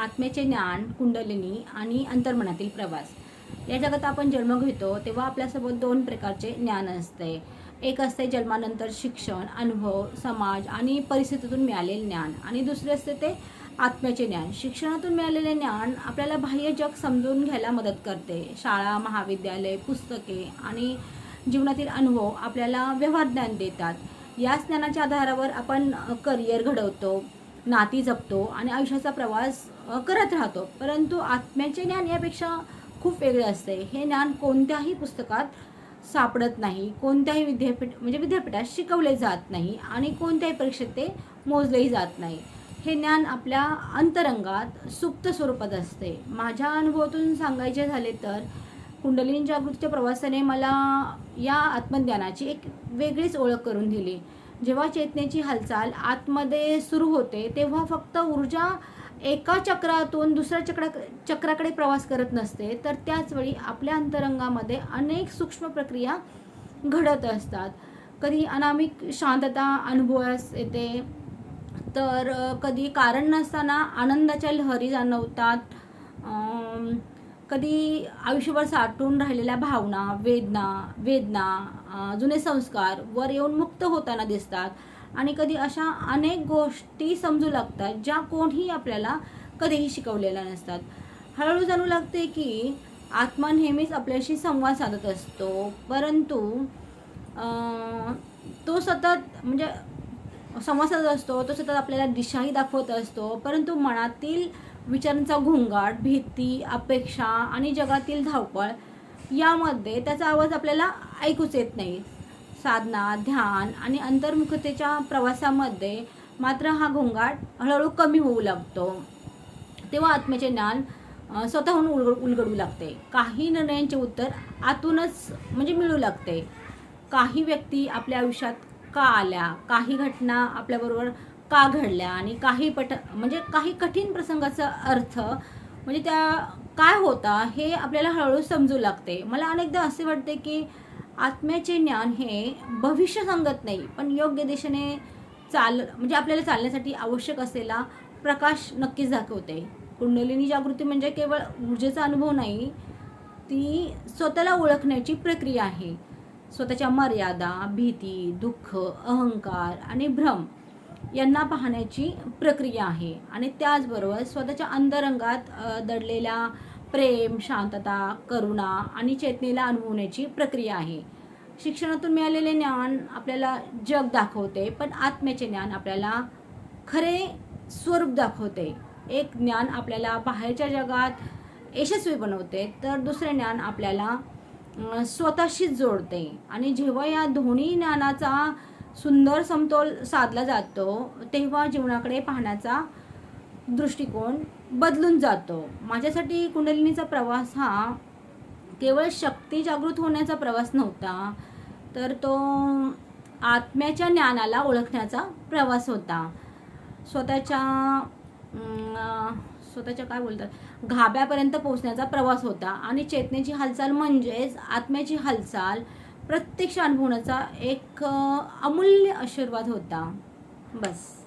आत्म्याचे ज्ञान, कुंडलिनी आणि अंतर्मनातील प्रवास. या जगात आपण जन्म घेतो तेव्हा आपल्यासोबत दोन प्रकारचे ज्ञान असते. एक असते जन्मानंतर शिक्षण, अनुभव, समाज आणि परिस्थितीतून मिळालेले ज्ञान, आणि दुसरे असते ते आत्म्याचे ज्ञान. शिक्षणातून मिळालेले ज्ञान आपल्याला बाह्य जग समजून घ्यायला मदत करते. शाळा, महाविद्यालय, पुस्तके आणि जीवनातील अनुभव आपल्याला व्यवहार ज्ञान देतात. याच ज्ञानाच्या आधारावर आपण करिअर घडवतो, नाती जपतो आणि आयुष्याचा प्रवास करत राहतो. परंतु आत्म्याचे ज्ञान यापेक्षा खूप वेगळे असते. हे ज्ञान कोणत्याही पुस्तकात सापडत नाही, कोणत्याही विद्यापीठात शिकवले जात नाही आणि कोणत्याही परीक्षेत ते मोजलेही जात नाही. हे ज्ञान आपल्या अंतरंगात सुप्त स्वरूपात असते. माझ्या अनुभवातून सांगायचे झाले तर कुंडलिनी जागृतीच्या प्रवासाने मला या आत्मज्ञानाची एक वेगळीच ओळख करून दिली. जेव्हा चेतनेची हालचाल आतमध्ये सुरू होते तेव्हा फक्त ऊर्जा एका चक्रातून दुसऱ्या चक्राकडे प्रवास करत नसते, तर त्याचवेळी आपल्या अंतरंगामध्ये अनेक सूक्ष्म प्रक्रिया घडत असतात. कधी अनामिक शांतता अनुभवास येते, तर कधी कारण नसताना आनंदाच्या लहरी जाणवतात. कधी आयुष्यभर साठून राहिलेल्या भावना, वेदना, जुने संस्कार वर येऊन मुक्त होताना दिसतात. आणि कधी अशा अनेक गोष्टी समजू लागतात ज्या कोणीही आपल्याला कधीही शिकवलेल्या नसतात. हळूहळू जाणू लागते की आत्मा नेहमीच आपल्याशी संवाद साधत असतो, परंतु तो सतत संवाद साधत असतो, तो सतत आपल्याला दिशाही दाखवत असतो, परंतु मनातील विचारांचा घोंगाट, भीती, अपेक्षा आणि जगातील धावपळ यामध्ये त्याचा आवाज आपल्याला ऐकूच येत नाही. साधना, ध्यान आणि अंतर्मुखतेच्या प्रवासामध्ये मात्र हा घोंगाट हळूहळू कमी होऊ लागतो. तेव्हा आत्म्याचे ज्ञान स्वतःहून उलगडू लागते. काही निर्णयांचे उत्तर आतूनच मिळू लागते. काही व्यक्ती आपल्या आयुष्यात का आल्या, काही घटना आपल्याबरोबर का घडल्या आणि काही कठीण प्रसंगाचा अर्थ त्या काय होता हे आपल्याला हळूहळू समजू लागते. मला अनेकदा असे वाटते की आत्म्याचे ज्ञान हे भविष्य सांगत नाही, पण योग्य दिशेने आपल्याला चालण्यासाठी आवश्यक असलेला प्रकाश नक्कीच दाखवते. कुंडलिनी जागृती म्हणजे केवळ ऊर्जेचा अनुभव नाही, ती स्वतःला ओळखण्याची प्रक्रिया आहे. स्वतःच्या मर्यादा, भीती, दुःख, अहंकार आणि भ्रम यांना पाहण्याची प्रक्रिया आहे. आणि त्याचबरोबर स्वतःच्या अंतरंगात दडलेल्या प्रेम, शांतता, करुणा आणि चेतनेला अनुभवण्याची प्रक्रिया आहे. शिक्षणातून मिळालेले ज्ञान आपल्याला जग दाखवते, पण आत्म्याचे ज्ञान आपल्याला खरे स्वरूप दाखवते. एक ज्ञान आपल्याला बाहेरच्या जगात यशस्वी बनवते, तर दुसरे ज्ञान आपल्याला स्वतःशीच जोडते. आणि जेव्हा या दोन्ही ज्ञानाचा सुंदर समतोल साधला जातो तेव्हा जीवनाकडे पाहण्याचा दृष्टिकोन बदलून जातो. माझ्यासाठी कुंडलिनीचा प्रवास हा केवळ शक्ती जागृत होण्याचा प्रवास नव्हता, तर तो आत्म्याच्या ज्ञानाला ओळखण्याचा प्रवास होता. स्वतःच्या गाभ्यापर्यंत पोहोचण्याचा प्रवास होता. आणि चेतनेची हालचाल म्हणजेच आत्म्याची हालचाल प्रत्यक्ष अनुभवण्याचा एक अमूल्य आशीर्वाद होता. बस.